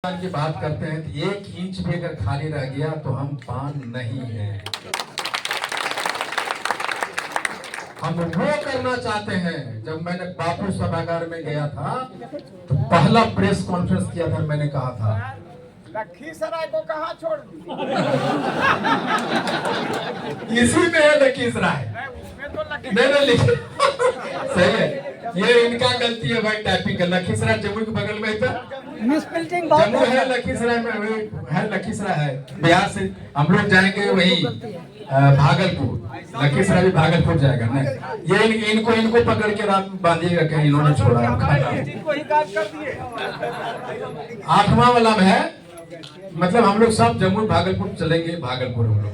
की बात करते हैं तो 1 इंच भी अगर खाली रह गया तो हम पान नहीं हैं। हम वो करना चाहते हैं। जब मैंने बापू सभागार में गया था तो पहला प्रेस कॉन्फ्रेंस किया था, मैंने कहा था लखीसराय को कहाँ छोड़ दी? इसी में है लखीसराय। उसमें तो नहीं लिखे सही है, ये इनका गलती है भाई, टाइपिंग का। लखीसराय जम्मू के बगल में था, मिसप्रिंटिंग जम्मू है, लखीसराय में है, लखीसराय है। बिहार से हम लोग जाएंगे वही भागलपुर, लखीसराय भी भागलपुर जाएगा ना। ये इनको पकड़ के रात में बांधिएगा कहीं, इन्होंने छोड़ा खाना। 8वां वाला में है, मतलब हम लोग सब जम्मू भागलपुर चलेंगे, भागलपुर हम लोग,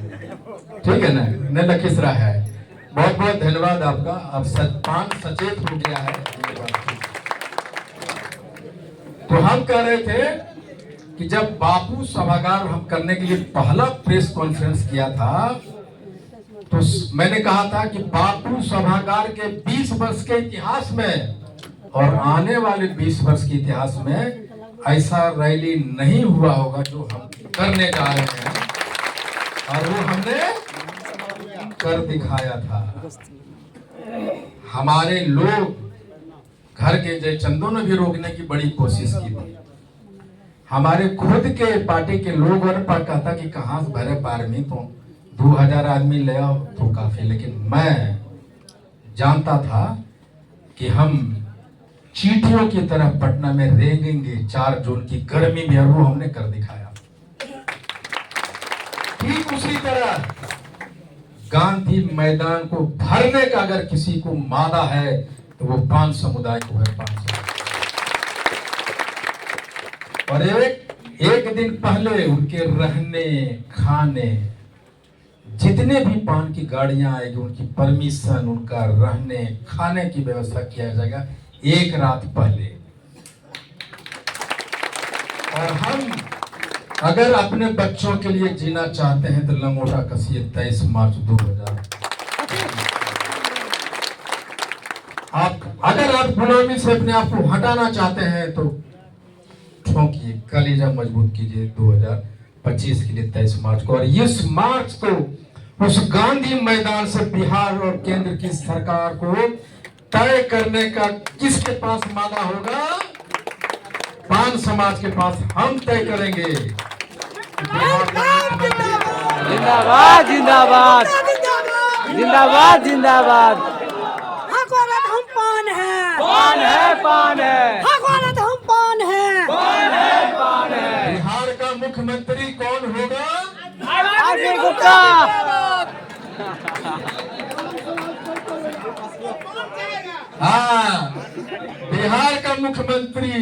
ठीक है ना। न लखीसराय है। बहुत बहुत धन्यवाद आपका। अब पान सचेत हो गया है। तो हम कह रहे थे कि जब बापू सभागार हम करने के लिए पहला प्रेस कॉन्फ्रेंस किया था तो मैंने कहा था कि बापू सभागार के 20 वर्ष के इतिहास में और आने वाले 20 वर्ष के इतिहास में ऐसा रैली नहीं हुआ होगा जो हम करने जा रहे हैं, और वो हमने कर दिखाया था। हमारे लोग घर के जयचंदों ने भी रोकने की बड़ी कोशिश की थी। हमारे खुद के पार्टी के लोग और कहता कि कहां से भरे पार्मी, तो 2000 आदमी ले आओ तो काफी। लेकिन मैं जानता था कि हम चींटियों की तरह पटना में रेंगेंगे 4 जून की गर्मी में, और वो हमने कर दिखाया। ठीक उसी तरह गांधी मैदान को भरने का अगर किसी को मादा है तो वो पान समुदाय को है। पान समुदाय। और एक दिन पहले उनके रहने खाने, जितने भी पान की गाड़ियां आएगी उनकी परमिशन, उनका रहने खाने की व्यवस्था किया जाएगा 1 रात पहले। और हम अगर अपने बच्चों के लिए जीना चाहते हैं तो लंगोटा कसिए 23 मार्च 2000। अगर आप गुलामी से अपने आप को हटाना चाहते हैं तो ठोंकिए, कलेजा मजबूत कीजिए 2025 के लिए 23 मार्च को। और इस मार्च को उस गांधी मैदान से बिहार और केंद्र की सरकार को तय करने का किसके पास मादा होगा? पान समाज के पास। हम तय करेंगे। जिंदाबाद जिंदाबाद जिंदाबाद जिंदाबाद। हकौलत हम पान है, पान है, पान है, हकौलत हम पान है, पान है, पान है। बिहार का मुख्यमंत्री कौन होगा? आगे गुप्ता। हाँ, बिहार का मुख्यमंत्री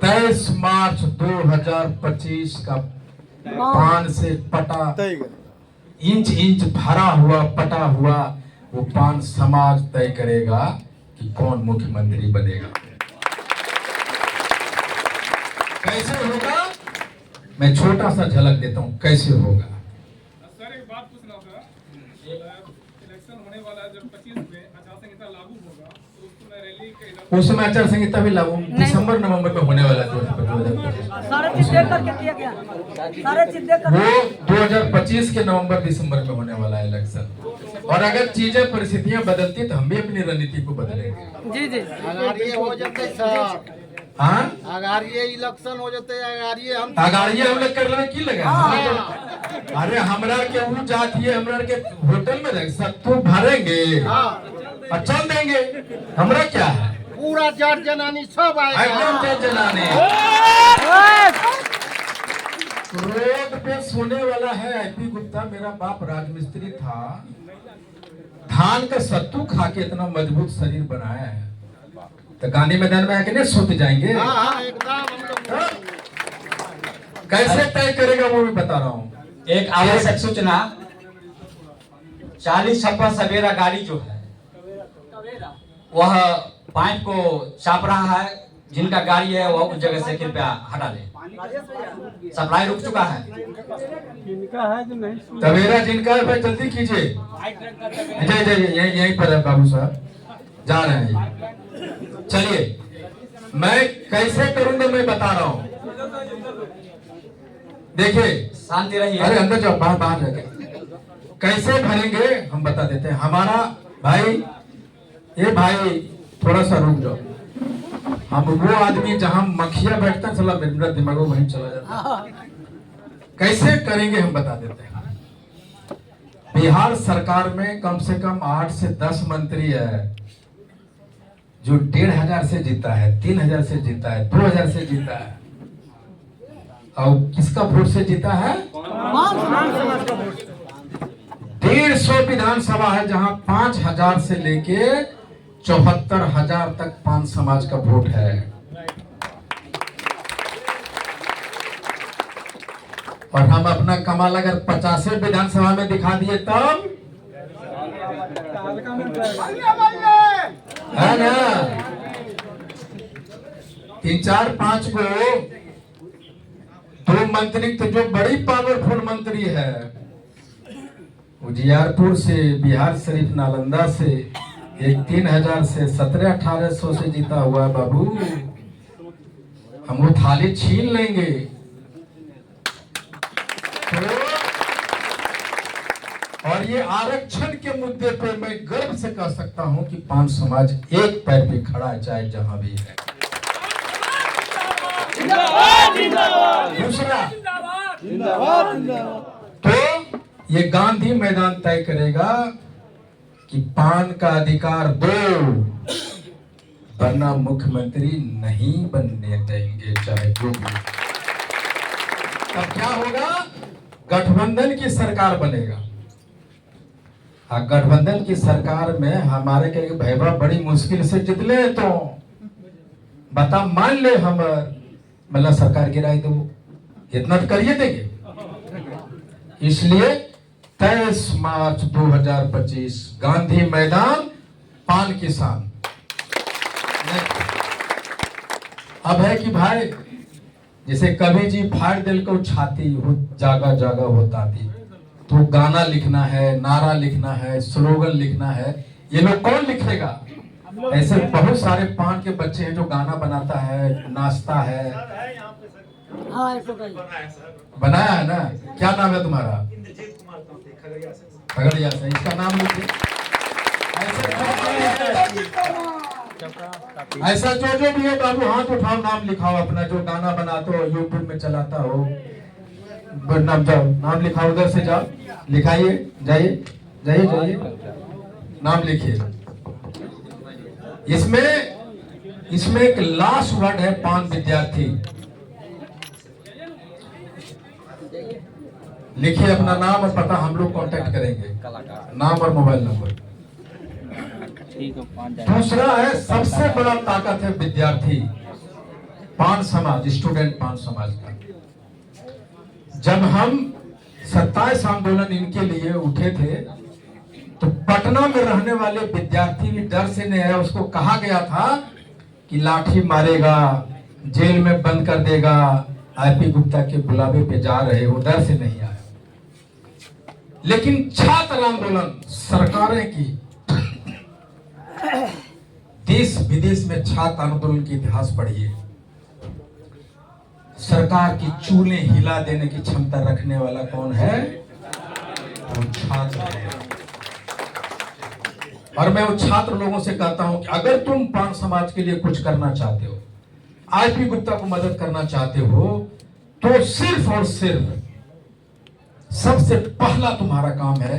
23 मार्च 2025 का पान से पटा, इंच भरा हुआ पटा हुआ वो पान समाज तय करेगा कि कौन मुख्यमंत्री बनेगा। कैसे होगा? मैं छोटा सा झलक देता हूँ कैसे होगा। सर एक बात पूछना था, इलेक्शन होने वाला है, जब 25 में आचार संहिता लागू होगा तो उसमें रैली के उस समय आचार संहिता भी लागू दिसंबर नवंबर में होने वाला है। सारे चीज देख करके किया गया, सारे चीज देख कर वो 2025 के नवंबर दिसंबर में होने वाला है इलेक्शन। और अगर चीजें परिस्थितियां बदलती तो हम भी अपनी रणनीति को बदलेंगे। जी जी। अगर ये हो जाते सर, हाँ, अगर ये इलेक्शन हो जाते, अगर ये हम अगाड़िए हम लोग कर रहे की लगा। अरे हमरा के वो जाती है, हमरा के होटल में रह सत्तू भरेंगे और चल देंगे। हमरा क्या है, पूरा जट जनानी सब आएगा। एकदम जय जनाने। रोड पे सोने वाला है आईपी गुप्ता। मेरा बाप राजमिस्त्री था, धान का सत्तू खा के इतना मजबूत शरीर बनाया है, तो गांधी मैदान में आके नहीं सोते जाएंगे। हाँ, एकदम हम लोग कैसे तय करेगा वो भी बता रहा हूँ। एक आवश्यक सूचना, 40 छप्पा सवेरा गाड़ी जो है वह पाइप को चाप रहा है। जिनका गाड़ी है वह उस जगह से कृपया हटा ले। सप्लाई रुक चुका है। तवेरा जिनका है भाई जल्दी कीजिए। यहीं पर है बाबू साहब, जा रहे हैं। चलिए मैं कैसे करूंगा मैं बता रहा हूँ। देखिए, शांति रहिए। अरे अंदर जाओ, बाहर बाहर जाके कैसे भरेंगे हम बता देते हैं। हमारा भाई, ये भाई थोड़ा सा रुक जाओ। हम वो आदमी जहां मखिया बैठता है, चला मेरा दिमाग वहीं चला जाता है। कैसे करेंगे हम बता देते हैं। बिहार सरकार में कम से कम 8 से 10 मंत्री है जो 1500 से जीता है, 3000 से जीता है, 2000 से जीता है। और किसका वोट से जीता है? 150 विधानसभा है जहां 5000 से लेके 74,000 तक 5 समाज का वोट है। और हम अपना कमाल अगर 50 विधानसभा में दिखा दिए तब है ना, 3, 4, 5 को 2 मंत्री तो जो बड़ी पावरफुल मंत्री है, उजियारपुर से, बिहार शरीफ, नालंदा से, एक 3000 से, 1700-1800 से जीता हुआ है बाबू। हम वो थाली छीन लेंगे। तो और ये आरक्षण के मुद्दे पे मैं गर्व से कह सकता हूं कि 5 समाज एक पैर पे खड़ा है, चाहे जहां भी है। दूसरा, तो ये गांधी मैदान तय करेगा कि पान का अधिकार दो, वरना मुख्यमंत्री नहीं बनने देंगे, चाहे जो भी। तब क्या होगा? गठबंधन की सरकार बनेगा। हाँ, गठबंधन की सरकार में हमारे के भैया बड़ी मुश्किल से जितले, तो बता मान ले हम मतलब सरकार गिराई दो, इतना तो करिए देंगे। इसलिए 23 मार्च 2025 गांधी मैदान, पान किसान। अब है कि भाई जैसे कवि जी फाड़ दिल को छाती हो, जागा जागा होता थी, तो गाना लिखना है, नारा लिखना है, स्लोगन लिखना है, ये लोग कौन लिखेगा? ऐसे बहुत सारे पान के बच्चे हैं जो गाना बनाता है, नाचता है। हाँ, ऐसा बनाया है ना? क्या नाम है तुम्हारा? खगड़िया से। इसका नाम लिखिए। ऐसा जो भी है बाबू, हाथ उठाओ, नाम लिखाओ अपना, जो गाना बनाते हो, यूट्यूब में चलाता हो, नाम जाओ, नाम लिखाओ, उधर से जाओ, लिखाइए, जाइए जाइए जाइए, नाम लिखिए। इसमें एक लास्ट वर्ड है, पान विद्यार्थी। लिखिए अपना नाम और पता, हम लोग कांटेक्ट करेंगे, नाम और मोबाइल नंबर। दूसरा है, सबसे बड़ा ताकत है विद्यार्थी, पान समाज, स्टूडेंट पान समाज का। जब हम 27 आंदोलन इनके लिए उठे थे, तो पटना में रहने वाले विद्यार्थी भी डर से नहीं आया। उसको कहा गया था कि लाठी मारेगा, जेल में बंद कर देगा, आईपी गुप्ता के बुलावे पे जा रहे हो, डर से नहीं आया। लेकिन छात्र आंदोलन, सरकारें की, देश विदेश में छात्र आंदोलन की इतिहास पढ़िए। सरकार की चूल्हे हिला देने की क्षमता रखने वाला कौन है? वो छात्र है। और मैं उन छात्र लोगों से कहता हूं कि अगर तुम पान समाज के लिए कुछ करना चाहते हो, आईपी गुप्ता को मदद करना चाहते हो, तो सिर्फ और सिर्फ सबसे पहला तुम्हारा काम है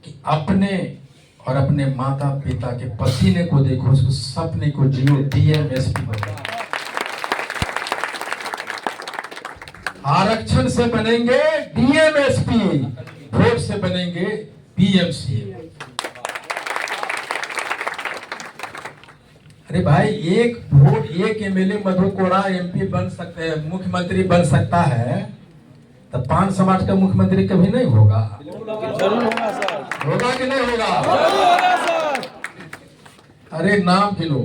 कि अपने और अपने माता पिता के पसीने को देखो, उसको सपने को जियो, डीएमएसपी बनो। आरक्षण से बनेंगे डीएमएसपी, वोट से बनेंगे पीएमसी। अरे भाई, एक वोट, एक एमएलए मधु कोड़ा एमपी बन सकते हैं, मुख्यमंत्री बन सकता है, तो पान समाज का मुख्यमंत्री कभी नहीं होगा? होगा कि नहीं होगा? अरे नाम गिनो,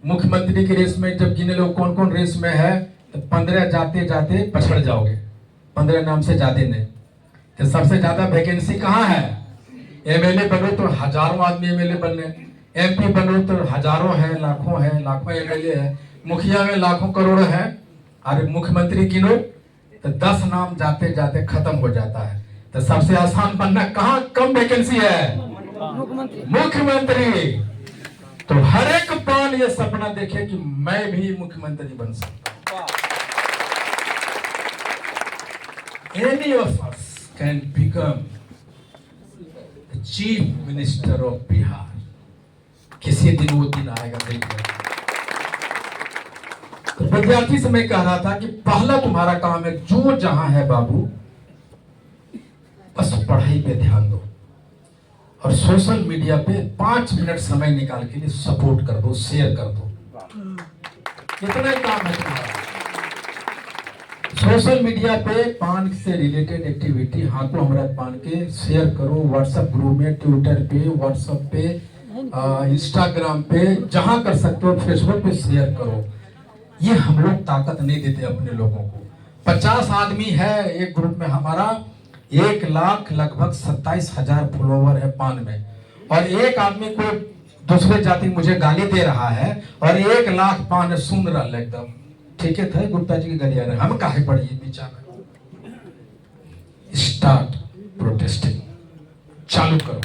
मुख्यमंत्री की रेस में जब गिने लोग कौन कौन रेस में है, तो 15 जाते जाते पछड़ जाओगे, 15 नाम से ज्यादा नहीं। तो सबसे ज्यादा वैकेंसी कहाँ है? एमएलए बनो तो हजारों आदमी एमएलए बनने, एमपी बनो तो हजारों हैं, लाखों एमएलए है, मुखिया में लाखों करोड़ है, अरे मुख्यमंत्री गिनो तो 10 नाम जाते जाते खत्म हो जाता है। तो सबसे आसान बनना कहाँ कम वैकेंसी है? मुख्यमंत्री। तो हर एक पान ये सपना देखे कि मैं भी मुख्यमंत्री बन सकता हूं। Any of us can become the chief minister of Bihar. किसी दिन वो दिन आएगा, देखिए। तो विद्यार्थी से मैं कह रहा था कि पहला तुम्हारा काम है, जो जहां है बाबू, बस पढ़ाई पे ध्यान दो और सोशल मीडिया पे 5 मिनट समय निकाल के लिए सपोर्ट कर दो, शेयर कर दो। इतना ही काम है तुम्हारा। सोशल मीडिया पे पान से रिलेटेड एक्टिविटी हाथों हमारा पान के शेयर करो, व्हाट्सएप ग्रुप में, ट्विटर पे, व्हाट्सएप पे, इंस्टाग्राम पे, जहां कर सकते हो फेसबुक पे शेयर करो। ये हम लोग ताकत नहीं देते अपने लोगों को। 50 आदमी है एक ग्रुप में हमारा, 1 लाख लगभग 27,000 फॉलोवर है पान में, और एक आदमी को दूसरे जाति मुझे गाली दे रहा है और 1 लाख पान सुन रहा है एकदम। ठीक है था गुप्ता जी की गालियां रहे, हम काहे पड़िए पीछा में। स्टार्ट प्रोटेस्टिंग, चालू करो।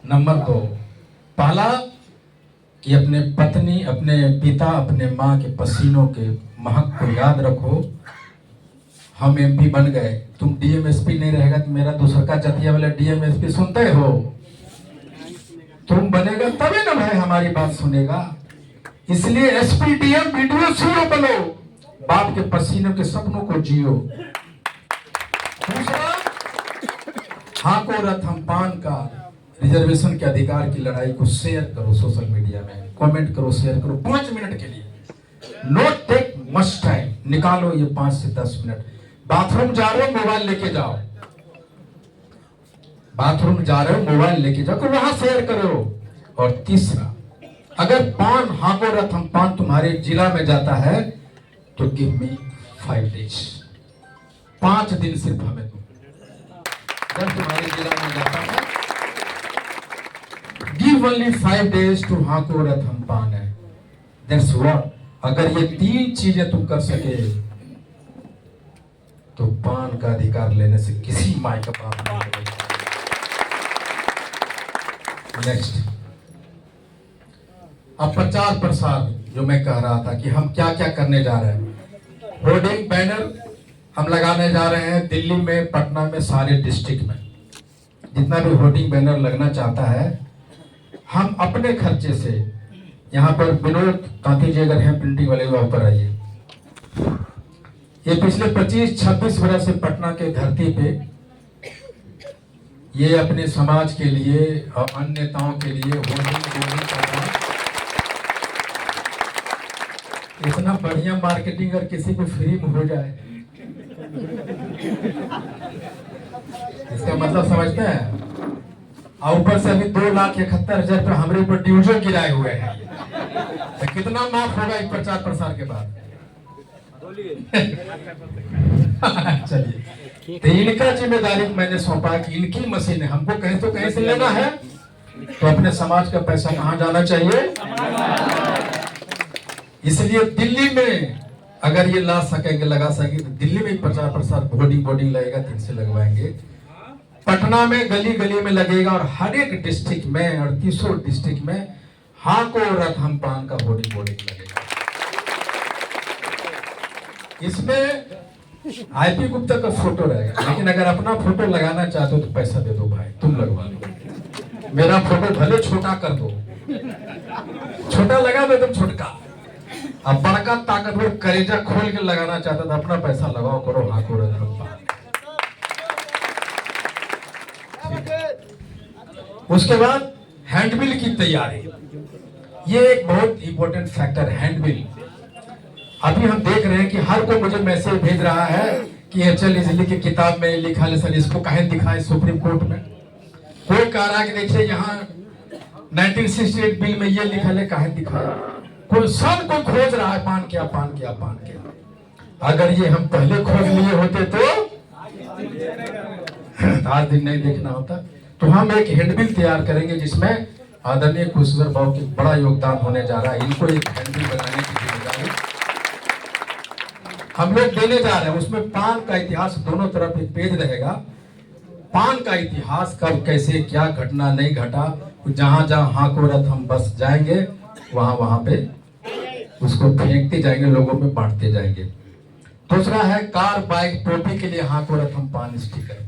नंबर 2, पहला कि अपने पत्नी, अपने पिता, अपने माँ के पसीनों के महक को याद रखो। हम एमपी बन गए, तुम डीएमएसपी नहीं रहेगा तो मेरा दूसरा का जतिया वाला डीएमएसपी सुनते हो, तुम बनेगा तभी ना भाई हमारी बात सुनेगा। इसलिए एसपीडीएम वीडियो सीओ बनो, बाप के पसीनों के सपनों को जियो। दूसरा, हाँ को रथ हम पान का रिजर्वेशन के अधिकार की लड़ाई को शेयर करो, सोशल मीडिया में कमेंट करो, शेयर करो 5 मिनट के लिए। नोट टेक मच टाइम, निकालो ये 5 से 10 मिनट। बाथरूम जा रहे हो मोबाइल लेके जाओ, बाथरूम जा रहे हो मोबाइल लेके जाओ, तो वहां शेयर करो। और तीसरा, अगर पान हाको रथ हम पान तुम्हारे जिला में जाता है तो गिव मी 5 डेज, 5 दिन सिर्फ हमें दो। अगर तुम्हारे जिला में जाता है, गिव ओनली 5 डेज टू हाको रथ हम पान है। That's what. अगर ये 3 चीजें तुम कर सके तो पान का अधिकार लेने से किसी माई का पाप नहीं लगेगा। नेक्स्ट, अब प्रचार प्रसार जो मैं कह रहा था कि हम क्या क्या करने जा रहे हैं। होर्डिंग बैनर हम लगाने जा रहे हैं दिल्ली में, पटना में, सारे डिस्ट्रिक्ट में। जितना भी होर्डिंग बैनर लगना चाहता है, हम अपने खर्चे से, यहाँ पर विनोद कांति जी अगर हैं प्रिंटिंग वाले, वहां पर आइए। ये पिछले 25-26 वर्ष से पटना के धरती पे ये अपने समाज के लिए और अन्य नेताओं के लिए होर्डिंग कर रहा है। इतना बढ़िया मार्केटिंग अगर किसी को फ्री में हो जाए, इसका मतलब समझते हैं। और ऊपर से अभी 2,71,000 रुपये हमारे ऊपर ड्यूजो गिराए हुए हैं, तो कितना माफ होगा इस प्रचार प्रसार के बाद? चलिए, तो इनका जिम्मेदारी मैंने सौंपा कि इनकी मशीन है, हमको कहीं तो कहीं से लेना है, तो अपने समाज का पैसा कहाँ जाना चाहिए? इसलिए दिल्ली में अगर ये ला सकेंगे, लगा सकेंगे, तो दिल्ली में प्रचार प्रसार होर्डिंग लगेगा, 3 से लगवाएंगे। पटना में गली गली में लगेगा, और हर एक डिस्ट्रिक्ट में, 38 डिस्ट्रिक्ट में हाँ को रथ हम पान का होर्डिंग लगेगा। इसमें आईपी गुप्ता का फोटो रहेगा, लेकिन अगर अपना फोटो लगाना चाहते हो तो पैसा दे दो भाई, तुम लगवा लो। मेरा फोटो भले छोटा कर दो, छोटा लगा दो तुम, छोटका। अब बड़का ताकतवर करेजा खोल के लगाना चाहता था, अपना पैसा लगाओ, करो हाँ को रथ हम पान। उसके बाद हैंडबिल की तैयारी, ये एक बहुत इंपॉर्टेंट फैक्टर है, हैंडबिल। अभी हम देख रहे हैं कि हर कोई मुझे मैसेज भेज रहा है कि एचएल इजली की किताब में लिखा है सर, इसको कहे दिखाए सुप्रीम कोर्ट में। कोई कह रहा है कि देखिए यहाँ 1968 बिल में ये लिखा है, कहे दिखाया। कोई सब कोई खोज रहा है पान क्या, पान क्या, पान क्या। अगर ये हम पहले खोज लिए होते तो आज दिन नहीं देखना होता। तो हम एक हैंडबिल तैयार करेंगे जिसमें आदरणीय कुशवर भाव की बड़ा योगदान होने जा रहा है। इनको एक हैंडल बनाने की जिम्मेदारी हम लोग देने जा रहे हैं। उसमें पान का इतिहास दोनों तरफ एक पेज रहेगा। पान का इतिहास कब कैसे क्या घटना नहीं घटा, जहां जहां हाँ को रथ हम बस जाएंगे वहां वहां पे उसको फेंकते जाएंगे, लोगों में बांटते जाएंगे। दूसरा है कार बाइक टोपी के लिए हाँ को रथ हम पान स्टिकर।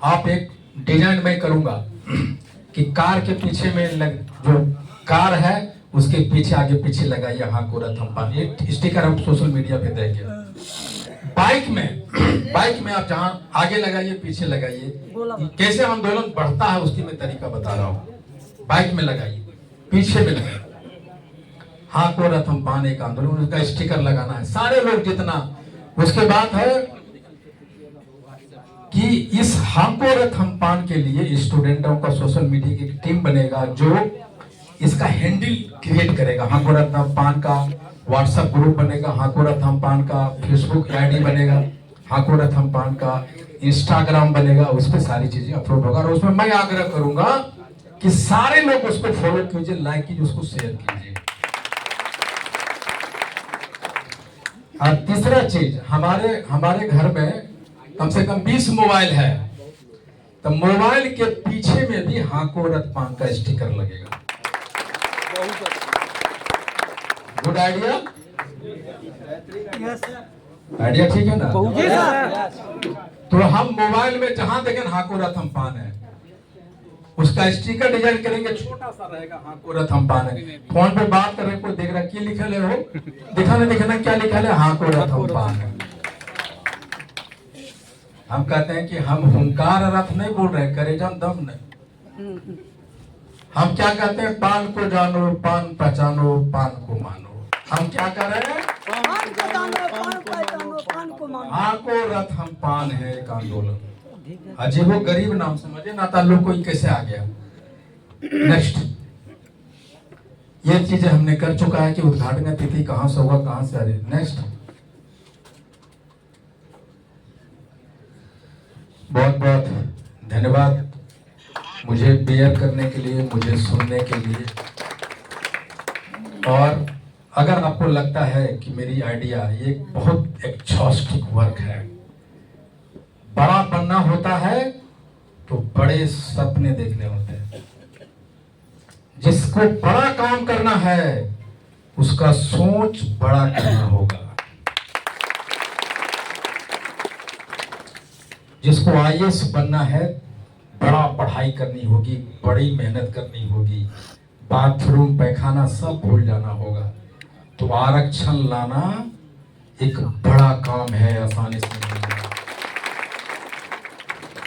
आप एक डिजाइन में करूंगा कि कार के पीछे में जो कार है उसके पीछे आगे पीछे लगाइए हाँ को रथ हम पान, एक स्टिकर हम सोशल मीडिया पे देंगे। बाइक में आप जहां आगे लगाइए पीछे लगाइए, कैसे आंदोलन बढ़ता है उसकी मैं तरीका बता रहा हूँ। बाइक में लगाइए, पीछे में लगाइए हाँ को रथ हम पान एक आंदोलन, उसका स्टिकर लगाना है सारे लोग जितना। उसके बाद है कि इस हाँ को रथ हम पान के लिए स्टूडेंटों का सोशल मीडिया की टीम बनेगा जो इसका हैंडल क्रिएट करेगा। हाँ को रथ हम पान का व्हाट्सएप ग्रुप बनेगा, हाँ को रथ हम पान का फेसबुक आईडी बनेगा, हाँ को रथ हम पान का इंस्टाग्राम बनेगा, उस पर सारी चीजें अपलोड होगा। और उसमें मैं आग्रह करूंगा कि सारे लोग उसको फॉलो कीजिए, लाइक कीजिए, उसको शेयर कीजिए। और तीसरा चीज, हमारे घर में कम से कम 20 मोबाइल है, तो मोबाइल के पीछे में भी हाँ को रथ पान का स्टिकर लगेगा। Good idea? आइडिया ठीक है ना? तो हम मोबाइल में जहां देखें हाँ को रथ हम पान है, उसका स्टिकर डिजाइन करेंगे, छोटा सा रहेगा हाँ को रथ हम पान है। फोन पे बात कर रहे कोई देख रहा क्या लिखा ले हो, दिखाना क्या लिखा ले, हाँ को रथ हम पान है। हम कहते हैं कि हम हुंकार रथ नहीं बोल रहे, करेजम दम नहीं। हम क्या कहते हैं, पान को जानो, पान पहचानो, पान को मानो। हम क्या कर रहे हैं, पान पहचानो, पान को मानो। हाँ को रथ हम पान है एक आंदोलन। अजय वो गरीब नाम समझे ना, ताल्लुक कोई कैसे आ गया। नेक्स्ट, ये चीजें हमने कर चुका है कि उद्घाटन तिथि कहां से होगा, कहां से आ रही। नेक्स्ट, बहुत बहुत धन्यवाद मुझे बेयर करने के लिए, मुझे सुनने के लिए। और अगर आपको लगता है कि मेरी आइडिया ये बहुत एग्जॉस्टिक वर्क है, बड़ा बनना होता है तो बड़े सपने देखने होते हैं। जिसको बड़ा काम करना है उसका सोच बड़ा करना होगा। जिसको आईएएस बनना है बड़ा पढ़ाई करनी होगी, बड़ी मेहनत करनी होगी, बाथरूम पैखाना सब भूल जाना होगा। तो आरक्षण लाना एक बड़ा काम है, आसानी से नहीं होगा।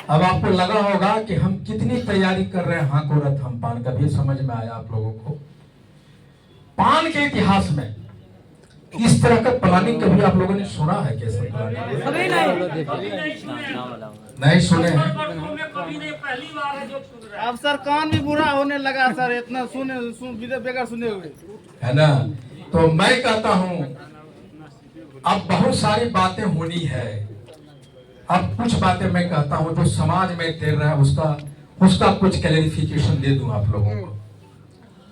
अब आपको लगा होगा कि हम कितनी तैयारी कर रहे हैं हाँ को रथ हम पान का, भी समझ में आया आप लोगों को। पान के इतिहास में इस तरह का प्लानिंग कभी आप लोगों ने सुना है? कैसे प्लानिंग? कभी नहीं सुने हैं। अब सर कान भी बुरा होने लगा सर, इतना सुने बेकार सुने हुए है ना। तो मैं कहता हूं अब बहुत सारी बातें होनी है। अब कुछ बातें मैं कहता हूं जो समाज में तैर रहा है उसका कुछ क्लैरिफिकेशन दे दूं आप लोगों को।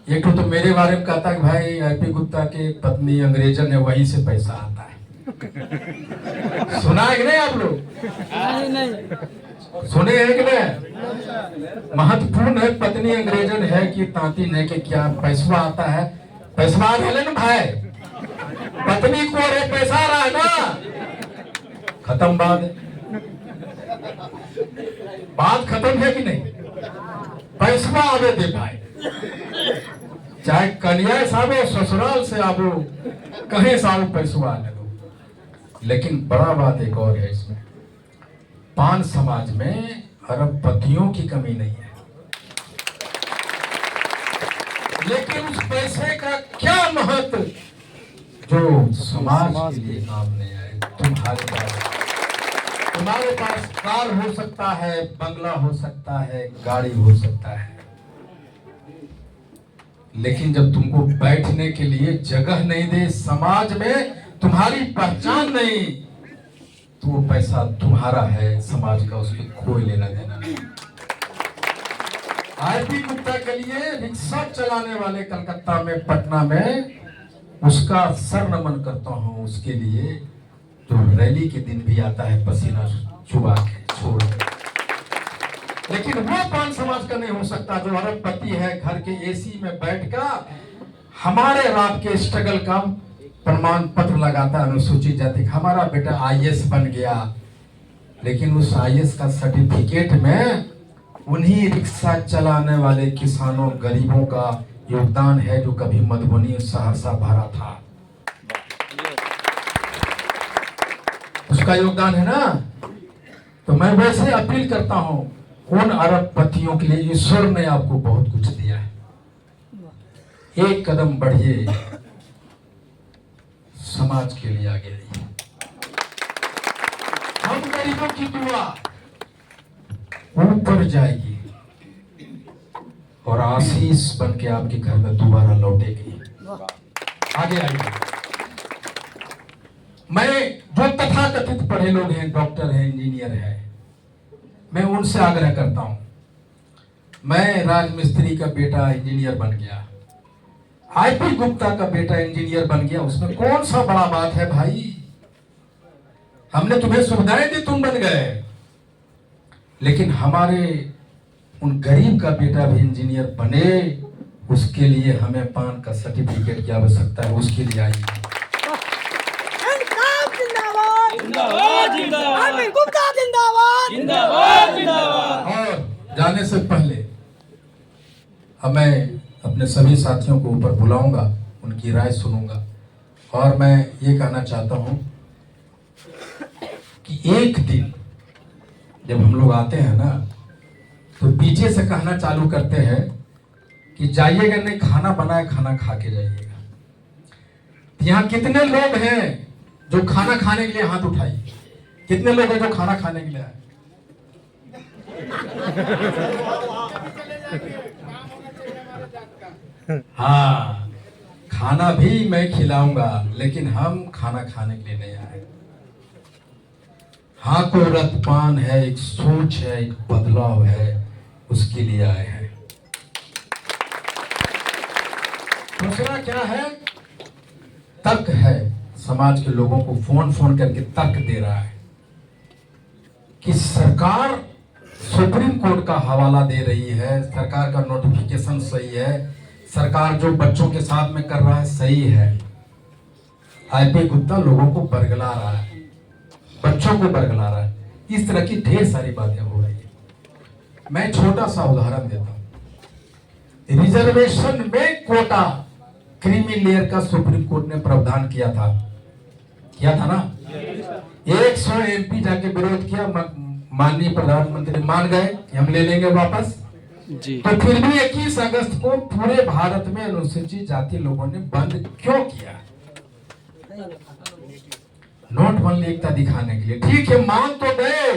एक तो मेरे बारे में कहता है कि भाई आईपी गुप्ता की पत्नी अंग्रेजन है, वहीं से पैसा आता है। सुना है कि नहीं आप लोग? नहीं। सुने हैं कि नहीं? महत्वपूर्ण है, पत्नी अंग्रेजन है कि तांती है कि क्या पैसा आता है। पैसा आ रहा है ना भाई, पत्नी को अरे पैसा आ रहा है ना, खत्म बात है। बात खत्म है कि नहीं? पैसा आवे दे भाई, चाहे कन्या साहब ससुराल से आबो, कहीं से आओ पैसा आने दो। लेकिन बड़ा बात एक और है इसमें, पान समाज में अरबपतियों की कमी नहीं है, लेकिन उस पैसे का क्या महत्व जो समाज के लिए काम नहीं आए। तुम्हारे पास कार हो सकता है, बंगला हो सकता है, गाड़ी हो सकता है, लेकिन जब तुमको बैठने के लिए जगह नहीं दे, समाज में तुम्हारी पहचान नहीं, तो वो पैसा तुम्हारा है, समाज का उसमें कोई लेना देना नहीं। आरपी गुप्ता के लिए रिक्शा चलाने वाले कलकत्ता में, पटना में, उसका सर नमन करता हूँ। उसके लिए जो रैली के दिन भी आता है पसीना चुबा के छोड़ के। लेकिन वो पान समाज का नहीं हो सकता जो अरबपति है, घर के एसी में बैठकर हमारे रात के स्ट्रगल का प्रमाण पत्र लगाता है अनुसूचित जाति। हमारा बेटा आईएएस बन गया, लेकिन उस आईएएस का सर्टिफिकेट में उन्हीं रिक्शा चलाने वाले किसानों गरीबों का योगदान है जो कभी मधुबनी और सहरसा भरा था। उसका योगदान है ना। तो मैं वैसे अपील करता हूं, उन अरबपतियों के लिए ईश्वर ने आपको बहुत कुछ दिया है। एक कदम बढ़िए, समाज के लिए आगे रहिए। हम गरीबों की दुआ ऊपर जाएगी और आशीष बन के आपके घर में दोबारा लौटेगी। आगे आइए। मैं जो तथाकथित पढ़े लोग हैं, डॉक्टर हैं, इंजीनियर हैं, मैं उनसे आग्रह करता हूं। मैं राजमिस्त्री का बेटा इंजीनियर बन गया, आईपी गुप्ता का बेटा इंजीनियर बन गया, उसमें कौन सा बड़ा बात है भाई? हमने तुम्हें सुविधाएं दी, तुम बन गए। लेकिन हमारे उन गरीब का बेटा भी इंजीनियर बने, उसके लिए हमें पान का सर्टिफिकेट की आवश्यकता है। उसके लिए आइए। और जाने से पहले अब मैं अपने सभी साथियों को ऊपर बुलाऊंगा, उनकी राय सुनूंगा, और मैं ये कहना चाहता हूं कि एक दिन जब हम लोग आते हैं ना, तो पीछे से कहना चालू करते हैं कि जाइएगा नहीं, खाना बनाए, खाना खा के जाइएगा। यहाँ कितने लोग हैं जो खाना खाने के लिए हाथ उठाइए? कितने लोग हैं जो खाना खाने के लिए आए? हाँ, खाना भी मैं खिलाऊंगा, लेकिन हम खाना खाने के लिए नहीं आए। हाँ, को रतपान है, एक सोच है, एक बदलाव है, उसके लिए आए हैं। दूसरा क्या है? तर्क है। समाज के लोगों को फोन करके तर्क दे रहा है कि सरकार सुप्रीम कोर्ट का हवाला दे रही है, सरकार का नोटिफिकेशन सही है, सरकार जो बच्चों के साथ में कर रहा है सही है। आईपी गुप्ता लोगों को बरगला रहा है, बच्चों को बरगला रहा है। इस तरह की ढेर सारी बातें हो रही है। मैं छोटा सा उदाहरण देता हूं। रिजर्वेशन में कोटा क्रीमी लेयर का सुप्रीम कोर्ट ने प्रावधान किया था ना। 100 एमपी जाके विरोध किया, माननीय प्रधानमंत्री मान गए कि हम ले लेंगे वापस जी। तो फिर भी 21 अगस्त को पूरे भारत में अनुसूचित जाति लोगों ने बंद क्यों किया? नोटबंदी एकता दिखाने के लिए। ठीक है, मान तो गए,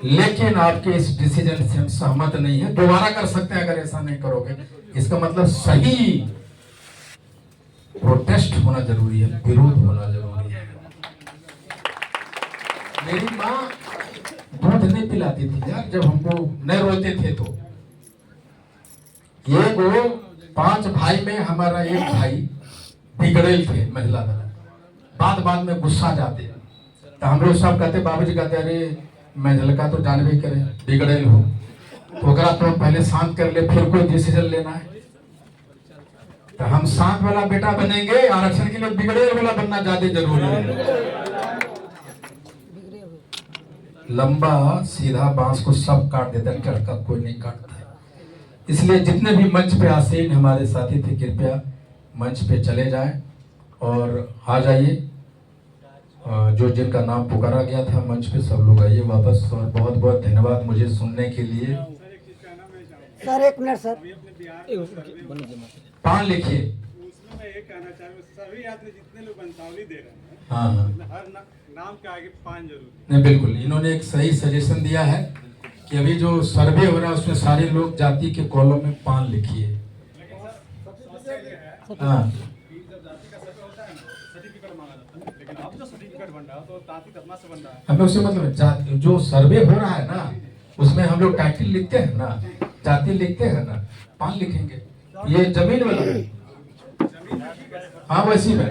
लेकिन आपके इस डिसीजन से हम सहमत नहीं है। दोबारा कर सकते हैं अगर ऐसा नहीं करोगे। इसका मतलब सही प्रोटेस्ट होना जरूरी है, विरोध होना जरूरी है। मेरी माँ दूध नहीं पिलाती थी यार, जब हमको नहीं रोते थे तो। ये वो 5 भाई में हमारा एक भाई बिगड़ेल थे, महिला वाला। बाद में गुस्सा जाते तो हम लोग सब कहते, बाबूजी कहते अरे महिला तो जानबे करे बिगड़ेल हो, तो पहले शांत कर ले, फिर कोई डिसीजन लेना है। तो हम शांत वाला बेटा बनेंगे, आरक्षण के लिए बिगड़ेल वाला बनना ज्यादा जरूरी है। लंबा सीधा बांस को सब काट देता है, कड़का कोई नहीं काटता है। इसलिए जितने भी मंच पे आसीन हमारे साथी थे, कृपया मंच पे चले जाएं और आ जाइए। जो जिनका नाम पुकारा गया था मंच पे सब लोग आइए वापस। और बहुत बहुत धन्यवाद मुझे सुनने के लिए। सर एक मिनट सर, पान लिखिए। उसमें मैं ये कहना चाहूँगा, सभी यात्री जितने लोग वंशावली दे रहे हैं, हाँ, हर नाम के आगे पान जरूर। नहीं, बिल्कुल। इन्होंने एक सही सजेशन दिया है कि अभी जो सर्वे हो रहा है उसमें सारे लोग जाति के कॉलम में पान लिखिए। हाँ, हमें उससे मतलब जो सर्वे हो रहा है ना, उसमें हम लोग टाइटल लिखते हैं ना, जाति लिखते हैं ना, पान लिखेंगे। ये जमीन वाला, हाँ वैसी में,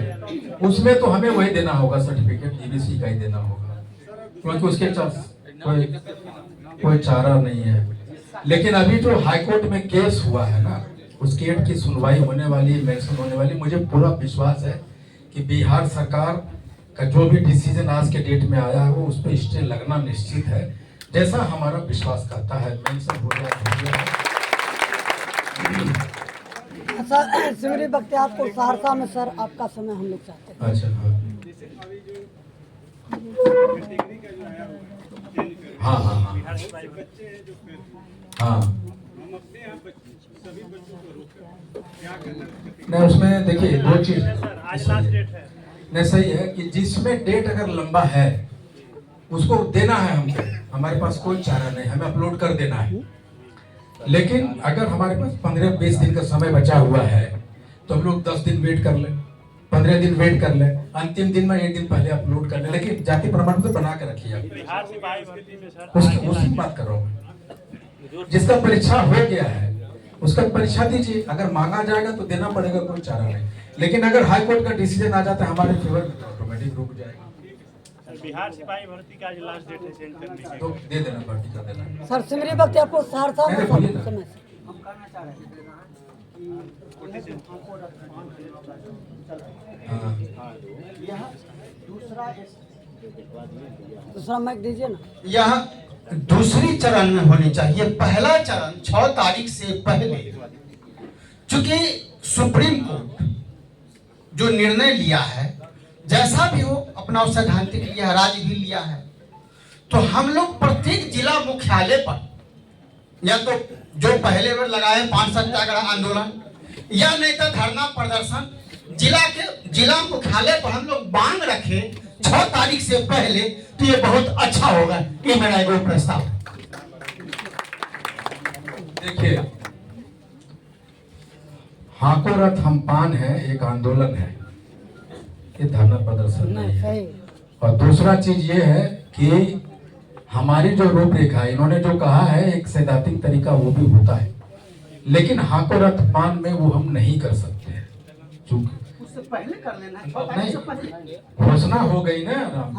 उसमें तो हमें वही देना होगा, सर्टिफिकेट ईबीसी का ही देना होगा, क्योंकि उसके कोई चारा नहीं है। लेकिन अभी जो हाईकोर्ट में केस हुआ है ना, उस केस की सुनवाई होने वाली, मेंशन होने वाली, मुझे पूरा विश्वास है कि बिहार सरकार का जो भी डिसीजन आज के डेट में आया है वो उस पर स्टे लगना निश्चित है, जैसा हमारा विश्वास करता है। मेंशन हो गया। सर सिमरी बख्तियारपुर सहरसा में सर आपका समय हम लोग चाहते हैं। अच्छा हाँ हाँ हाँ हाँ हाँ नहीं, उसमें देखिए दो चीज नहीं सही है कि जिसमें डेट अगर लंबा है उसको देना है हमको, हमारे पास कोई चारा नहीं, हमें अपलोड कर देना है। लेकिन अगर हमारे पास 15-20 दिन का समय बचा हुआ है तो हम लोग 10 दिन वेट कर लें, 15 दिन वेट कर लें, अंतिम दिन में 1 दिन पहले अपलोड कर लें। लेकिन जाति प्रमाण पत्र बना के रखिए आप, उसकी बात कर रहा हूँ। जिसका परीक्षा हो गया है उसका परीक्षा दीजिए, अगर मांगा जाएगा तो देना पड़ेगा, कोई चारा नहीं। लेकिन अगर हाई कोर्ट का डिसीजन आ जाता है हमारे फेवर में, ऑटोमेटिक रुक जाएगा। बिहार सिपाही भर्ती का आज लास्ट डेट है सेंड करने का, तो दे देना, भर्ती कर देना। सर सिमरी बख्तियारपुर सहरसा में समय दूसरा माइक दीजिए ना। यह दूसरी चरण में होनी चाहिए। पहला चरण 6 तारीख से पहले, चूंकि सुप्रीम कोर्ट जो निर्णय लिया है, जैसा भी हो अपना सैद्धांतिक लिया, राज्य भी लिया है, तो हम लोग प्रत्येक जिला मुख्यालय पर या तो जो पहले बार लगाए 5 सत्याग्रह आंदोलन या नहीं तो धरना प्रदर्शन, जिला मुख्यालय पर हम लोग मांग रखे 6 तारीख से पहले, तो ये बहुत अच्छा होगा। ये मेरा एक प्रस्ताव। देखिए, हाको रथ हम पान है, एक आंदोलन है, ये धरना प्रदर्शन नहीं है। और दूसरा चीज ये है कि हमारी जो रूपरेखा, इन्होंने जो कहा है एक सैद्धांतिक तरीका वो भी होता है, लेकिन हाको रथ पान में वो हम नहीं कर सकते हैं, चूंकि पहले कर लेना नहीं, घोषणा हो गई ना राम,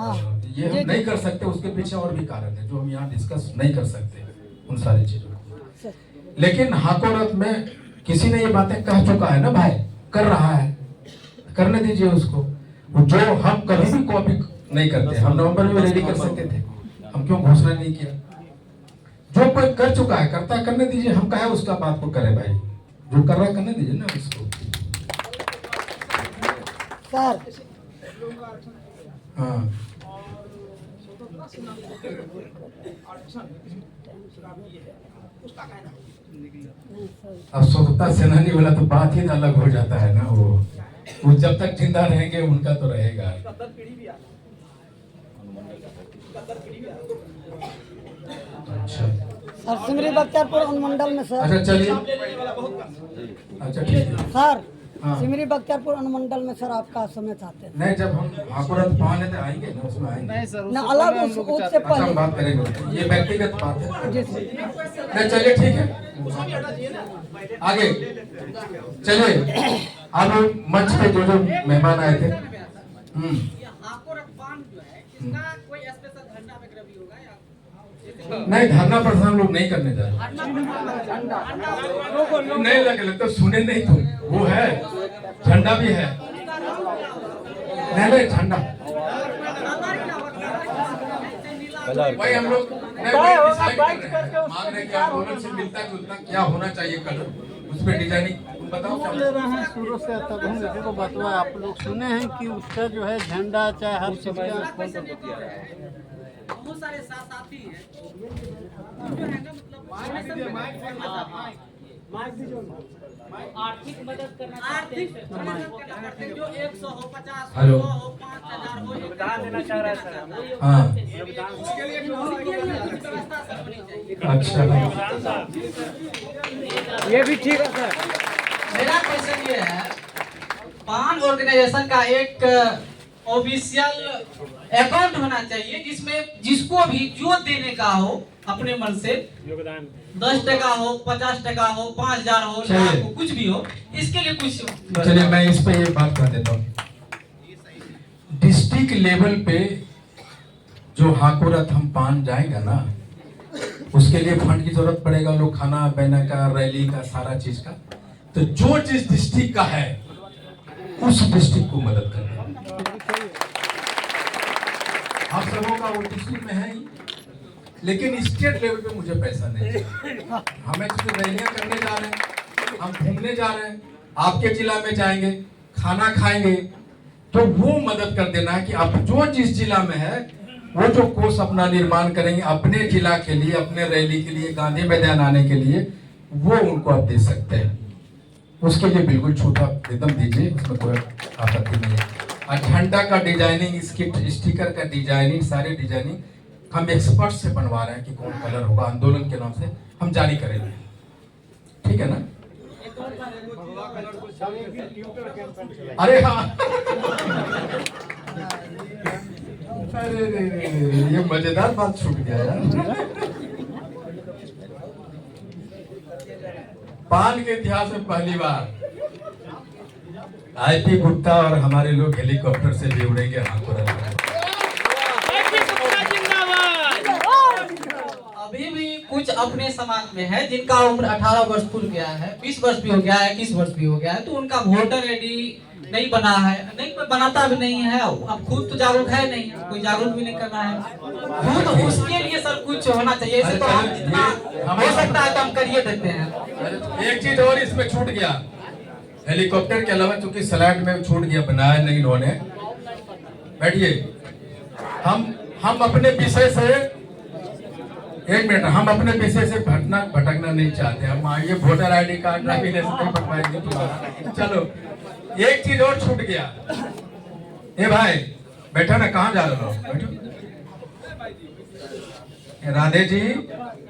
ये हम नहीं कर सकते। उसके पीछे और भी कारण है जो हम यहाँ डिस्कस नहीं कर सकते उन सारी चीजों को। लेकिन हाको रथ में किसी ने ये बातें कह चुका है ना भाई, कर रहा है, करने दीजिए उसको। जो हम कभी भी कॉपी नहीं करते, हम नवंबर में रेडी कर सकते थे, हम क्यों घोषणा नहीं किया? जो कोई कर चुका है, करता है, करने दीजिए। हम कहे उसका बात को करे भाई, जो कर रहा है करने दीजिए ना उसको। सर हाँ अब स्वतंत्रता सेनानी वाला तो बात ही अलग हो जाता है ना। वो जब तक जिंदा रहेंगे उनका तो रहेगा। अच्छा सर सिमरी बख्तियारपुर अनुमंडल में सर। अच्छा चलिए, अच्छा ठीक है सर। हाँ। सिमरी बख्तियारपुर अनुमंडल में सर आपका समय चाहते हैं। नहीं, जब हम हाकुरत पाने तो आएंगे ना, उसमें आएंगे नहीं सर, ना अलग उससे अच्छा, पहले हम बात करेंगे, ये व्यक्तिगत बात है। जी सर। नहीं चलिए ठीक है, आगे चलिए। अब मंच पे जो जो मेहमान आए थे, नहीं धरना प्रदर्शन लोग नहीं करने जा रहे, नहीं लगे तो सुने नहीं तुम, वो है झंडा भी है, नहीं झंडा वही हम लोग मांगने के आंदोलन से मिलता जुलता क्या होना चाहिए कलर, उस पर डिजाइनिंग बताओ। ले रहे हैं शुरू से तब हम लोगों को बतवा, आप लोग सुने हैं कि उसका जो है झंडा चाहे हर चीज का बहुत सारे साथी हैं जो है ना, मतलब आर्थिक मदद करना, आर्थिक जो 100 हो, 50 हो, 100 हो, 5000 हो, योगदान देना चाह रहा है सर। हाँ उसके लिए व्यवस्था सब होनी चाहिए। अच्छा, ये भी ठीक है सर। मेरा क्वेश्चन ये है, पान ऑर्गेनाइजेशन का एक ऑफिशियल अकाउंट होना चाहिए जिसमें जिसको भी जो देने का हो अपने मन से योगदान 10 टका हो, 50 टका हो, 5000 हो, चलिए। लाख हो, कुछ भी हो, इसके लिए कुछ चलिए मैं इस पे ये बात कर देता हूँ। डिस्ट्रिक्ट लेवल पे जो हाकोरथ हम पान जाएंगे ना, उसके लिए फंड की जरूरत पड़ेगा, लोग खाना पीना का, रैली का, सारा चीज का। तो जो जिस डिस्ट्रिक्ट का है उस डिस्ट्रिक्ट को मदद करना। आप सबों का वो डिस्ट्रिक्ट में है ही, लेकिन स्टेट लेवल पे मुझे पैसा नहीं चाहिए। हमें तो रैलियां करने जा रहे हैं, हम घूमने जा रहे हैं, आपके जिला में जाएंगे, खाना खाएंगे, तो वो मदद कर देना है कि आप जो जिस जिला में है वो जो कोष अपना निर्माण करेंगे अपने जिला के लिए, अपने रैली के लिए, गांधी मैदान आने के लिए, वो उनको आप दे सकते हैं। उसके लिए बिल्कुल छूट आप एकदम दीजिए, उसमें कोई आपत्ति नहीं है। और झंडा का डिजाइनिंग, स्टिकर का डिजाइनिंग, सारे डिजाइनिंग हम एक्सपर्ट से बनवा रहे हैं कि कौन कलर होगा, आंदोलन के नाम से हम जारी करेंगे, ठीक है ना? अरे हाँ अरे ये मजेदार बात छूट गया यार। पान के इतिहास में पहली बार आईपी गुप्ता और हमारे लोग हेलीकॉप्टर से भी उड़ेंगे हाकोरथ। अभी भी कुछ अपने समाज में है जिनका उम्र 18 वर्ष पूर्ण गया है, 20 वर्ष भी हो गया है, 21 वर्ष भी हो गया है, तो उनका वोटर आईडी नहीं बना है, नहीं बनाता भी नहीं है। अब खुद तो जागरूक है नहीं, कोई जागरूक भी नहीं करना है खुद, तो उसके लिए सर कुछ होना चाहिए। ऐसे तो हम जितना हो सकता है तो हम करिए देते हैं। एक चीज और इसमें छूट गया, हेलीकॉप्टर के अलावा चूंकि स्लाइड में छूट गया, बनाया नहीं इन्होंने, बैठिए। हम अपने विषय से, एक मिनट, हम अपने विषय से भटकना नहीं चाहते। हम आइए voter ID card, driving licence नहीं बनवाएंगे तुम्हारा। चलो एक चीज और छूट गया। ए भाई बैठा ना, कहाँ जा रहे हो? बैठो। राधे जी,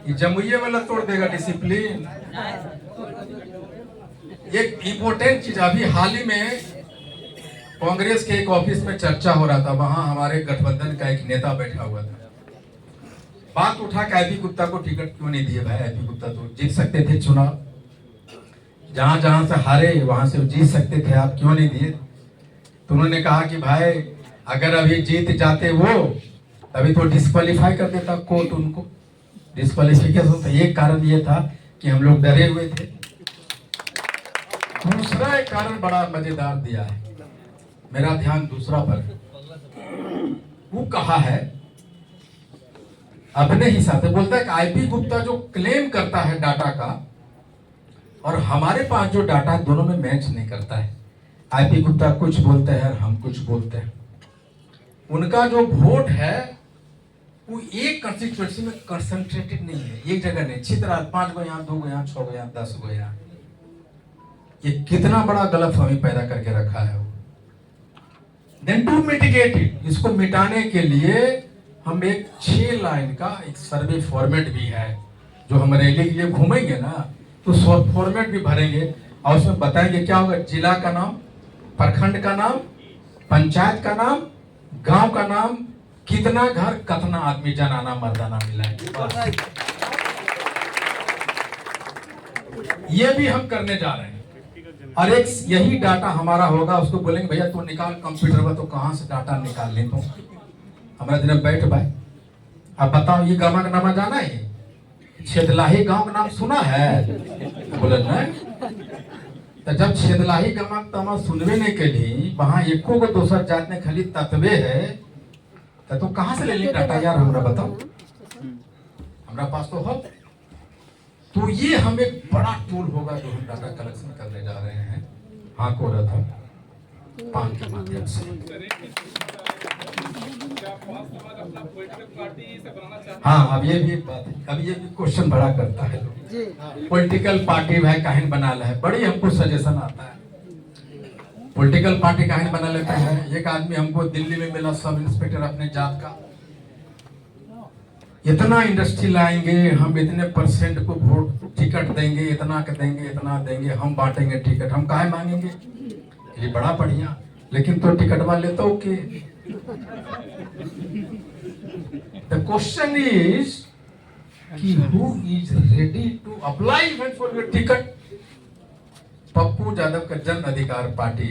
ये जमुइये वाला तोड़ देगा डिसिप्लिन। एक इम्पोर्टेंट चीज, अभी हाल ही में कांग्रेस के एक ऑफिस में चर्चा हो रहा था, वहां हमारे गठबंधन का एक नेता बैठा हुआ था। बात उठा के आईपी गुप्ता को टिकट क्यों नहीं दिए? भाई आईपी गुप्ता तो जीत सकते थे चुनाव, जहां जहां से हारे वहां से जीत सकते थे, आप क्यों नहीं दिए? तो उन्होंने कहा कि भाई अगर अभी जीत जाते वो, तभी तो डिस्क्वालीफाई कर देता कोर्ट उनको, डिस्क्वालिफिकेशन। तो एक कारण ये था कि हम लोग डरे हुए थे। दूसरा एक कारण बड़ा मजेदार दिया है, मेरा ध्यान दूसरा पर। वो कहा है अपने हिसाब से, बोलता है कि आईपी गुप्ता जो क्लेम करता है डाटा का और हमारे पास जो डाटा है, दोनों में मैच नहीं करता है। आईपी गुप्ता कुछ बोलते हैं और हम कुछ बोलते हैं। उनका जो वोट है वो एक कंस्टिट्यूएंसी में कंसंट्रेटेड नहीं है, एक जगह नहीं, 6 तरह 5 गो यहाँ, 2 गो यहाँ, 6 गो यहाँ, 10 गो यहाँ। ये कितना बड़ा गलतफहमी पैदा करके रखा है वो। देन टू मिटिगेट इट, इसको मिटाने के लिए हम एक 6 लाइन का एक सर्वे फॉर्मेट भी है, जो हम रैली के लिए घूमेंगे ना, तो फॉर्मेट भी भरेंगे और उसमें बताएंगे क्या होगा, जिला का नाम, प्रखंड का नाम, पंचायत का नाम, गांव का नाम, कितना घर, कितना आदमी, जनाना मर्दाना मिला है। ये भी हम करने जा रहे हैं। और एक यही डाटा हमारा होगा, उसको बोलेंगे भैया तू निकाल कंप्यूटर में, तो कहां से डाटा निकाल ले तू, हमारा दिन बैठ भाई, अब बताओ ये गामा का नाम जाना है, छेदलाही गांव का नाम सुना है? बोले नहीं। तो जब छेदलाही गामा का नाम सुनवे नहीं कली, वहां एको को दोसर जात ने खाली तत्वे है, तो कहां से ले ली डाटा यार, हमरा बताओ, हमारा पास तो हो। तो ये हम एक बड़ा टूल होगा जो हम डाटा कलेक्शन करने जा रहे हैं, हाँ को रहा था पान के माध्यम से। हाँ, अब ये भी एक बात है, अब ये भी क्वेश्चन बड़ा करता है लोग, पॉलिटिकल पार्टी भाई काहे बना है, बड़ी हमको सजेशन आता है, पॉलिटिकल पार्टी काहे बना लेता है। एक आदमी हमको दिल्ली में मिला, सब इंस्पेक्टर अपने जात का, इतना इंडस्ट्री लाएंगे हम, इतने परसेंट को वोट टिकट देंगे, इतना देंगे, इतना देंगे, हम बांटेंगे टिकट, हम काहे मांगेंगे, ये बड़ा बढ़िया, लेकिन तो टिकट वाले तो के। द क्वेश्चन इज कि who is ready to apply even for your ticket? Pappu Yadav का जन अधिकार पार्टी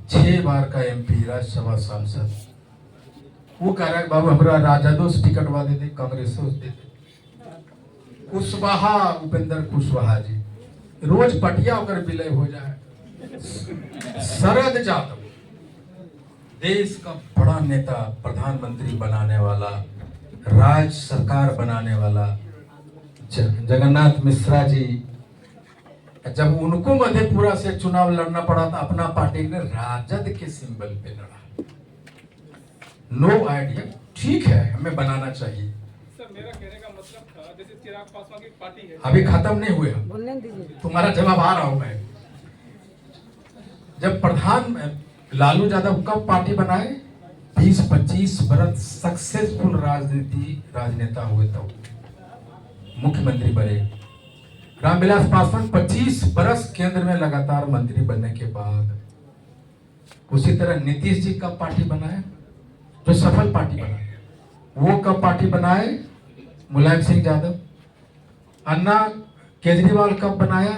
6 बार का एमपी, राज्यसभा सांसद, वो कह रहा है बाबू हमारा राजदों से टिकट वा देते, कांग्रेस से देते। कुशवाहा, उपेंद्र कुशवाहा जी रोज पटिया होकर विलय हो जाए। शरद यादव देश का बड़ा नेता, प्रधानमंत्री बनाने वाला, राज्य सरकार बनाने वाला जगन्नाथ मिश्रा जी, जब उनको मधेपुरा से चुनाव लड़ना पड़ा था अपना पार्टी ने राजद के सिंबल पे लड़ा। नो आइडिया, ठीक है हमें बनाना चाहिए। सर मेरा कहने का मतलब था जैसे चिराग पासवान की पार्टी है, अभी खत्म नहीं हुए हम, बोलने दीजिए। तुम्हारा जवाब आ रहा हूं मैं। जब प्रधान लालू यादव कब पार्टी बनाए, 20-25 बरस सक्सेसफुल राजनेता हुए तब मुख्यमंत्री बने। रामविलास पासवान 25 बरस केंद्र में लगातार मंत्री बनने के बाद, उसी तरह नीतीश जी कब पार्टी बनाए, जो सफल पार्टी बनाए, वो कब पार्टी बनाए, मुलायम सिंह यादव। अन्ना केजरीवाल कब बनाया,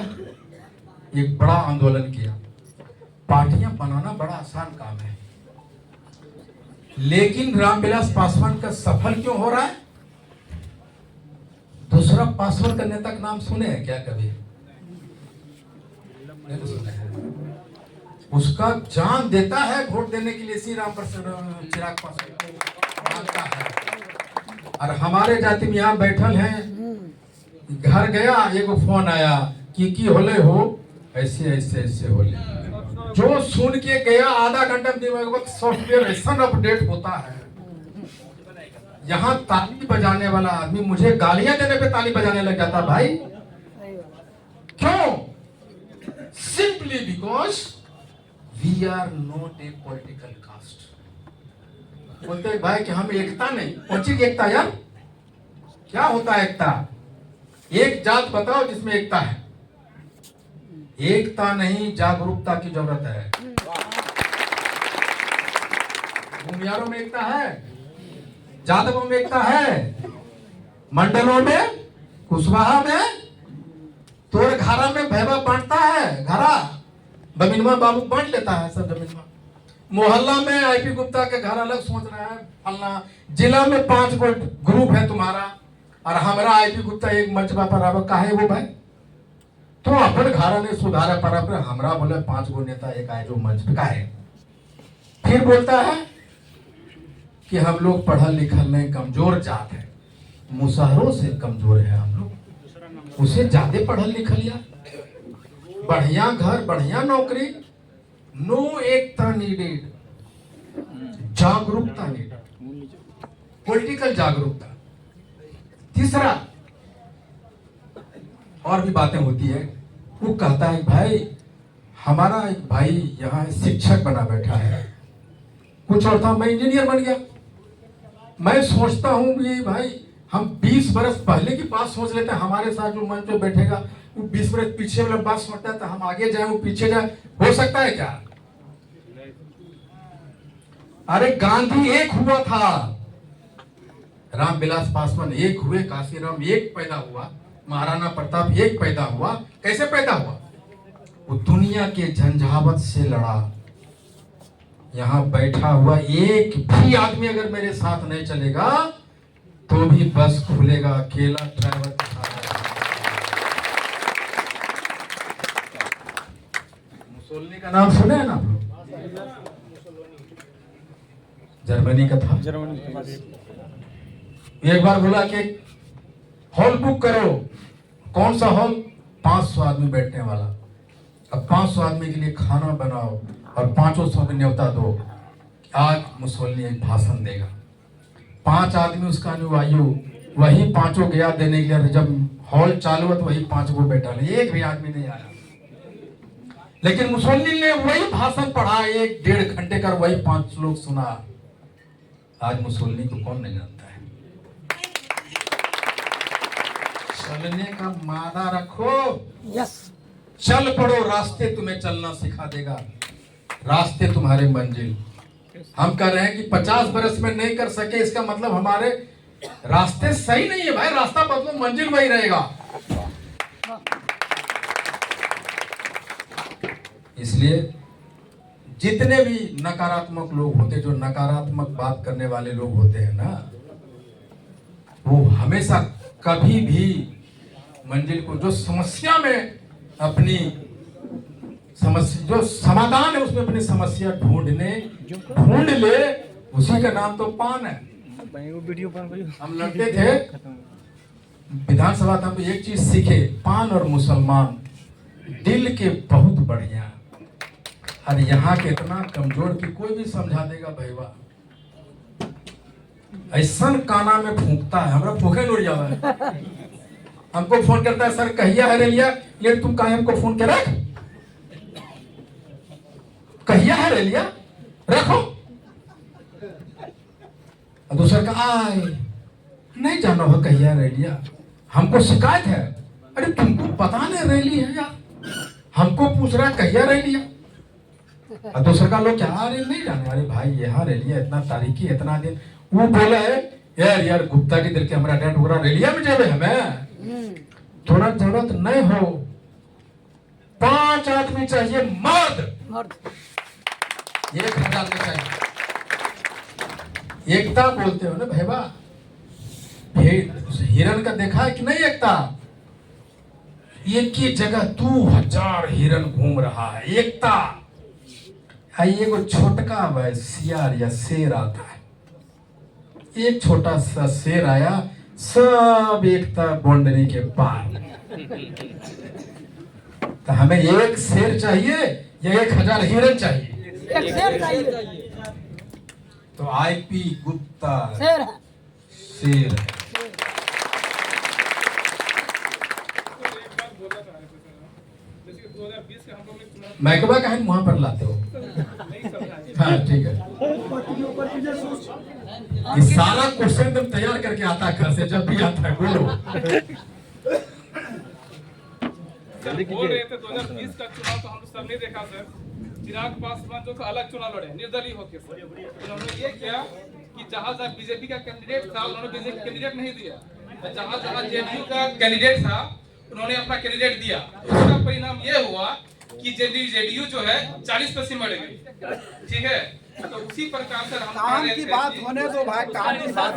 एक बड़ा आंदोलन किया। पार्टियां बनाना बड़ा आसान काम है, लेकिन रामविलास पासवान का सफल क्यों हो रहा है? दूसरा पासवान का नेता का नाम सुने हैं क्या कभी? नहीं सुने हैं। उसका जान देता है वोट देने के लिए, श्री राम प्रसाद चिराग पासवान मानता है। और हमारे जाति में यहाँ बैठल हैं, घर गया एगो फोन आया कि होले हो, ऐसे ऐसे ऐसे होले, जो सुन के गया आधा घंटा में सॉफ्टवेयर ऐसा अपडेट होता है। यहाँ ताली बजाने वाला आदमी मुझे गालियां देने पे ताली बजाने लग जाता भाई। क्यों? Simply because we are not a political caste. बोलते हैं भाई कि हम एकता नहीं, कौन सी एकता यार? क्या होता है एकता? एक जात बताओ जिसमें एकता है। एकता नहीं, जागरूकता की जरूरत है। भूमियारों में एकता है, जादवों में एकता है, मंडलों में, कुशवाहा में, तोड़ घारा में भैवा बांटता है, घरा बमिनवा बाबू बांट लेता है सब जमीनवा। मोहल्ला में आईपी गुप्ता के घर अलग सोच रहा है फलना, जिला में 5 गो ग्रुप है तुम्हारा और हमारा आईपी गुप्ता एक मंच पर आवा। काहे वो भाई? तो अपन घरा ने सुधारा पर हमरा बोले 5 गो नेता एक आए जो मंच पे काहे? फिर बोलता है कि हम लोग पढ़ल लिखल नहीं, कमजोर जात है। मुसहरों से कमजोर है हम लोग, उसे ज्यादा पढ़ल लिखल या बढ़िया घर, बढ़िया नौकरी। नो एकता नीडेड, जागरूकता नीडेड, पॉलिटिकल जागरूकता। तीसरा और भी बातें होती है। वो कहता है भाई हमारा एक भाई यहाँ शिक्षक बना बैठा है, कुछ और था, मैं इंजीनियर बन गया। मैं सोचता हूँ कि भाई हम 20 बरस पहले की बात सोच लेते हैं, हमारे साथ जो मंच पे बैठेगा वो 20 बरस पीछे वाला बात सोचता है, तो हम आगे जाए वो पीछे जाए। हो सकता है क्या? अरे गांधी एक हुआ था, रामविलास पासवान एक हुए, काशीराम एक पैदा हुआ, महाराणा प्रताप एक पैदा हुआ। कैसे पैदा हुआ? वो दुनिया के झंझावत से लड़ा। यहाँ बैठा हुआ एक भी आदमी अगर मेरे साथ नहीं चलेगा तो भी बस खुलेगा, अकेला ड्राइवर के साथ। मुसोलिनी का नाम सुने हैं ना आप लोग? जर्मनी का था। एक बार बोला कि हॉल बुक करो। कौन सा हॉल? 500 आदमी बैठने वाला। अब 500 आदमी के लिए खाना बनाओ और 500 में न्योता दो, आज मुसोलिनी एक भाषण देगा। 5 आदमी उसका अनुयायी, वही 5 गया देने के लिए। जब हॉल चालू हुआ तो वही 5 को बैठा, एक भी आदमी नहीं आया। लेकिन मुसोलिनी ने वही भाषण पढ़ा 1-1.5 घंटे कर, वही 5 लोग सुना। आज मुसोलिनी को कौन नहीं जानता है? चलने का मादा रखो। यस, चल पड़ो, रास्ते तुम्हें चलना सिखा देगा, रास्ते तुम्हारे मंजिल। हम कह रहे हैं कि 50 बरस में नहीं कर सके, इसका मतलब हमारे रास्ते सही नहीं है भाई, रास्ता बदलो, मंजिल वही रहेगा। इसलिए जितने भी नकारात्मक लोग होते, जो नकारात्मक बात करने वाले लोग होते हैं ना, वो हमेशा कभी भी मंजिल को, जो समस्या में अपनी समस्या, जो समाधान है उसमें अपनी समस्या ढूंढ ले, उसी का नाम तो पान है। हम लड़ते थे विधानसभा, तो हम एक चीज सीखे, पान और मुसलमान दिल के बहुत बढ़िया, और यहाँ के इतना कमजोर कि कोई भी समझा देगा भैया, ऐसा काना में फूंकता है, हमरा फूके उड़ जावा है। हमको फोन करता है, सर कहिया है रेलिया, ये तुम कहा हमको फोन कर रख, कहिया है रेलिया रखो, और दूसरा का आए नहीं जानो हो कहिया रेलिया, हमको शिकायत है। अरे तुमको पता नहीं रैली है यार, हमको पूछ रहा कहिया रेलिया, और दूसरा का लोग क्या, अरे नहीं जाने, अरे भाई यहाँ रेलिया इतना तारीखी, इतना दिन, वो बोला है यार गुप्ता की दिल के हमारा डेट हो रेलिया में जावे, हमें थोड़ा जरूरत नहीं हो, 5 आदमी चाहिए मर्द, 1000 में चाहिए। एकता बोलते हो ना भैया, हिरन का देखा है कि नहीं एकता, एक ही जगह 2000 हिरन घूम रहा है, एकता। ये को छोटका सियार या शेर आता है, एक छोटा सा शेर आया, सब एकता बाउंड्री के पार। तो हमें एक शेर चाहिए या 1000 हिरन चाहिए? एक शेर चाहिए। तो आईपी गुप्ता शेर है। शेर है। महकमा का है वहां पर लाते हो? हाँ ठीक है, ये सारा क्वेश्चन तुम तैयार करके आता है घर से, जब भी आता है बोलो। बोल रहे थे 2020 का चुनाव तो हम सबने देखा सर, चिराग पासवान जो अलग चुनाव लड़े निर्दलीय होकर सर, उन्होंने ये किया कि जहां जहां बीजेपी का कैंडिडेट था उन्होंने बीजेपी कैंडिडेट नहीं दिया, जहां जहां जेडीयू का कैंडिडेट था उन्होंने अपना कैंडिडेट दिया। उसका परिणाम ये हुआ कि जेडीयू जो है 40 पे सिमट गई, ठीक है। तो उसी प्रकार से हम काम की बात होने दो भाई, काम की बात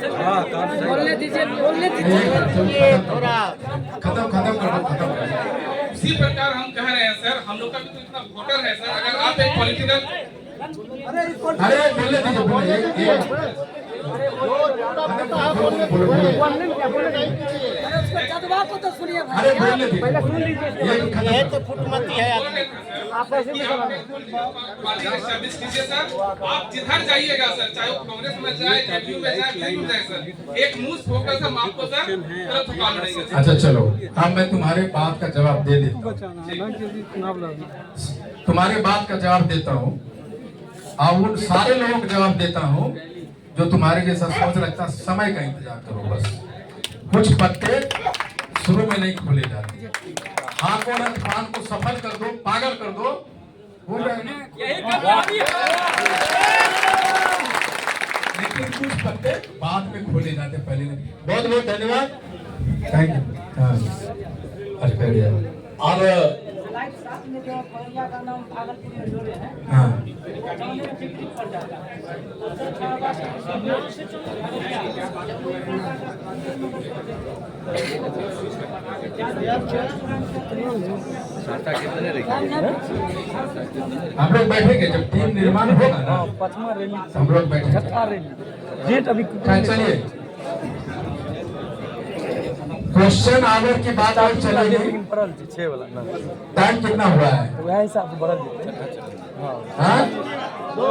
बोलने दीजिए थोड़ा खत्म खत्म। उसी प्रकार हम कह रहे हैं सर, हम लोग का भी तो इतना वोटर है सर, अगर आप एक पॉलिटिकल, अरे बोलने दीजिए, जज्बा को तो सुनिए अरे बोलने दीजिए, ये तो फुटमती है। आप सर्विस कीजिए सर, आप जिधर जाइएगा सर, चाहे वो कांग्रेस में जाए, जेडीयू में जाए, कहीं में जाए सर, एक मुंह फोकस हम आपको सर गलत ठुका लड़ेंगे। अच्छा चलो, अब मैं तुम्हारे बात का जवाब दे देता हूँ, तुम्हारे बात का जवाब देता हूँ, और उन सारे लोगों को जवाब देता हूँ जो तुम्हारे जैसा सोच रखता। समय का इंतजार करो बस, कुछ पत्ते शुरू में नहीं खोले जाते, आंखों में पान को सफल कर दो, पागल कर दो, हो जाएगा। लेकिन कुछ पत्ते बाद में खोले जाते, पहले नहीं। बहुत बहुत धन्यवाद, थैंक यू। हाँ अब हाँ हम लोग बैठेंगे जब टीम निर्माण होगा ना, हम लोग बैठेंगे। चलिए क्वेश्चन आवर की बात और चलेगी। टाइम कितना हुआ है? हाँ 2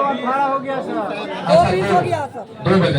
हो गया सर। 2 बजे।